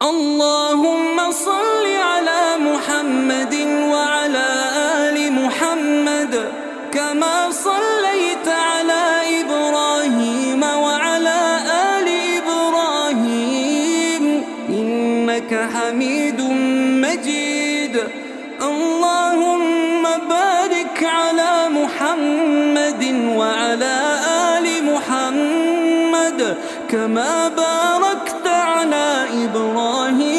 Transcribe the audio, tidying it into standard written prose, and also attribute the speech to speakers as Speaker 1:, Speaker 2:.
Speaker 1: اللهم صل على محمد وعلى آل محمد كما صليت على إبراهيم وعلى آل إبراهيم إنك حميد مجيد. اللهم بارك على محمد وعلى آل محمد كما باركت على إبراهيم